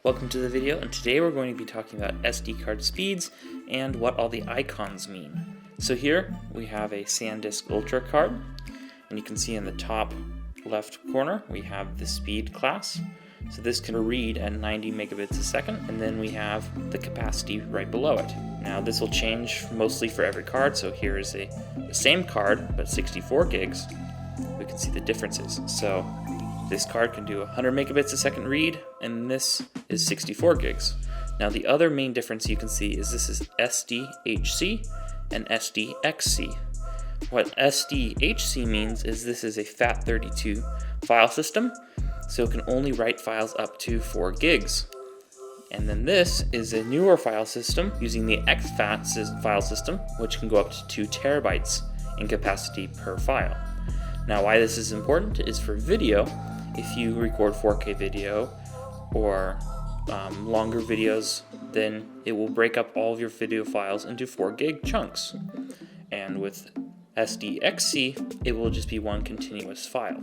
Welcome to the video, and today we're going to be talking about SD card speeds and what all the icons mean. So here we have a Sandisk Ultra card, and you can see in the top left corner we have the speed class. So this can read at 90 megabits a second, and then we have the capacity right below it. Now this will change mostly for every card, so here is the same card but 64 gigs. We can see the differences. So this card can do 100 megabits a second read, and this is 64 gigs. Now the other main difference you can see is this is Sdhc and Sdxc. What Sdhc means is this is a FAT32 file system, so it can only write files up to 4 gigs. And then this is a newer file system using the exFAT file system, which can go up to 2 terabytes in capacity per file. Now why this is important is for video. If you record 4K video or longer videos, then it will break up all of your video files into 4 gig chunks. And with Sdxc, it will just be one continuous file.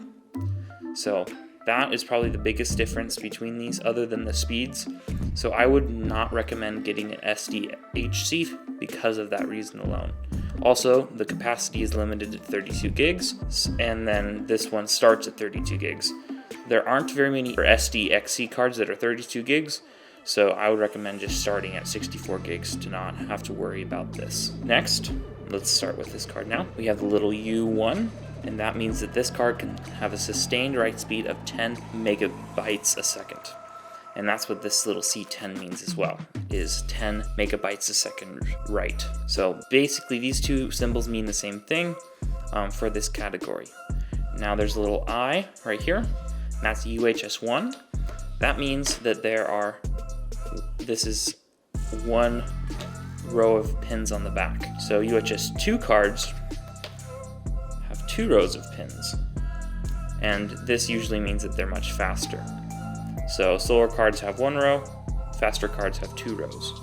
So that is probably the biggest difference between these other than the speeds. So I would not recommend getting an Sdhc because of that reason alone. Also, the capacity is limited to 32 gigs, and then this one starts at 32 gigs. There aren't very many Sdxc cards that are 32 gigs, so I would recommend just starting at 64 gigs to not have to worry about this. Next, let's start with this card now. We have the little U1, and that means that this card can have a sustained write speed of 10 megabytes a second. And that's what this little C10 means as well, is 10 megabytes a second write. So basically these two symbols mean the same thing for this category. Now there's a little I right here, and that's UHS1. That means that this is one row of pins on the back. So UHS2 cards have 2 rows of pins, and this usually means that they're much faster. So slower cards have 1 row, faster cards have 2 rows.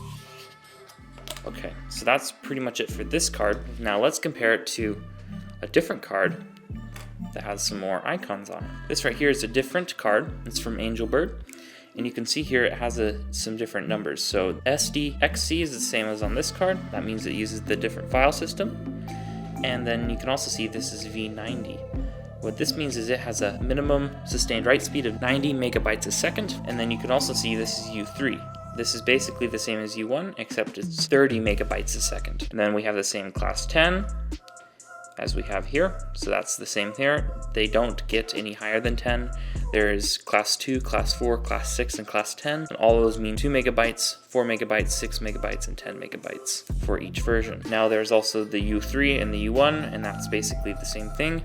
Okay, so that's pretty much it for this card. Now let's compare it to a different card that has some more icons on it. This right here is a different card. It's from Angelbird, and you can see here it has some different numbers. So Sdxc is the same as on this card. That means it uses the different file system. And then you can also see this is V90. What this means is it has a minimum sustained write speed of 90 megabytes a second, and then you can also see this is U3. This is basically the same as U1, except it's 30 megabytes a second. And then we have the same class 10 as we have here, so that's the same here. They don't get any higher than 10. There is class 2, class 4, class 6, and class 10, and all of those mean 2 megabytes, 4 megabytes, 6 megabytes, and 10 megabytes for each version. Now there's also the U3 and the U1, and that's basically the same thing.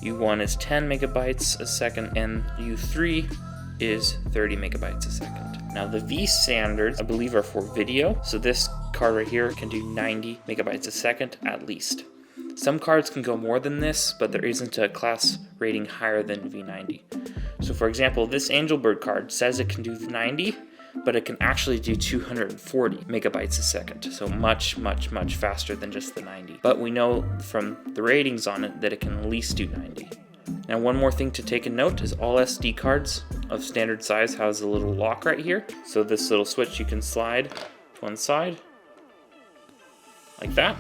U1 is 10 megabytes a second, and U3 is 30 megabytes a second. Now the V standards, I believe, are for video, so this card right here can do 90 megabytes a second at least. Some cards can go more than this, but there isn't a class rating higher than V90. So for example, this Angelbird card says it can do 90, but it can actually do 240 megabytes a second. So much, much, much faster than just the 90. But we know from the ratings on it that it can at least do 90. Now one more thing to take a note is all SD cards of standard size has a little lock right here. So this little switch you can slide to one side, like that.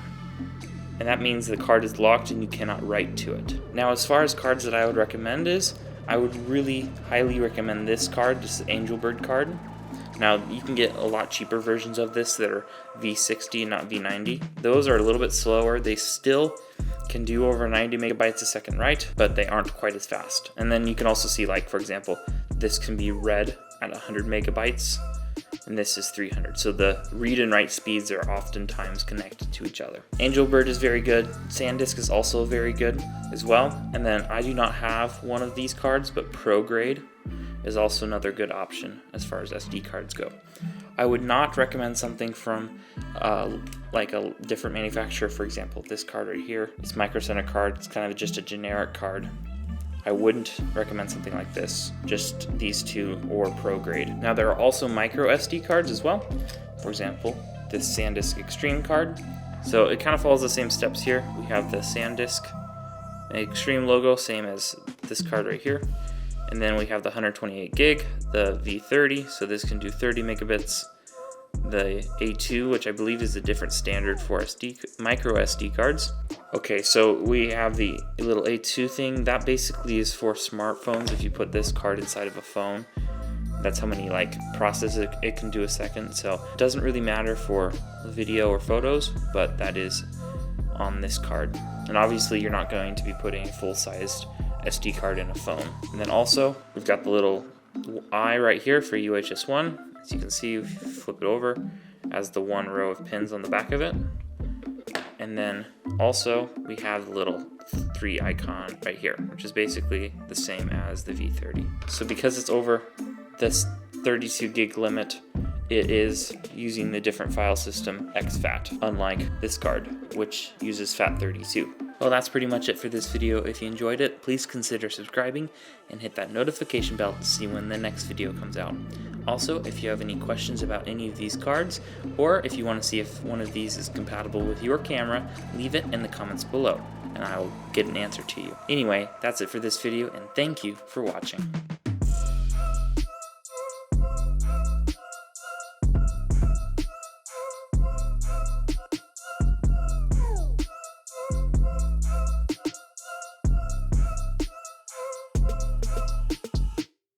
And that means the card is locked and you cannot write to it. Now as far as cards that I would recommend is, I would really highly recommend this card, this Angelbird card. Now you can get a lot cheaper versions of this that are V60 and not V90. Those are a little bit slower. They still can do over 90 megabytes a second write, but they aren't quite as fast. And then you can also see, like for example, this can be read at 100 megabytes, and this is 300. So the read and write speeds are oftentimes connected to each other. Angelbird is very good. Sandisk is also very good as well. And then I do not have one of these cards, but ProGrade is also another good option as far as SD cards go. I would not recommend something from like a different manufacturer. For example, this card right here, this Micro Center card, it's kind of just a generic card. I wouldn't recommend something like this, just these two or ProGrade. Now there are also micro SD cards as well. For example, this Sandisk Extreme card. So it kind of follows the same steps here. We have the Sandisk Extreme logo, same as this card right here. And then we have the 128 gig, the V30, so this can do 30 megabits. The A2, which I believe is a different standard for micro SD cards. Okay, so we have the little A2 thing. That basically is for smartphones. If you put this card inside of a phone, that's how many processes it can do a second. So it doesn't really matter for video or photos, but that is on this card. And obviously you're not going to be putting a full-sized SD card in a phone. And then also we've got the little eye right here for UHS 1. As you can see, if you flip it over, as the one row of pins on the back of it. And then also we have the little 3 icon right here, which is basically the same as the V30. So because it's over this 32 gig limit, it is using the different file system exFAT, unlike this card, which uses FAT32. Well, that's pretty much it for this video. If you enjoyed it, please consider subscribing and hit that notification bell to see when the next video comes out. Also, if you have any questions about any of these cards, or if you want to see if one of these is compatible with your camera, leave it in the comments below, and I will get an answer to you. Anyway, that's it for this video, and thank you for watching.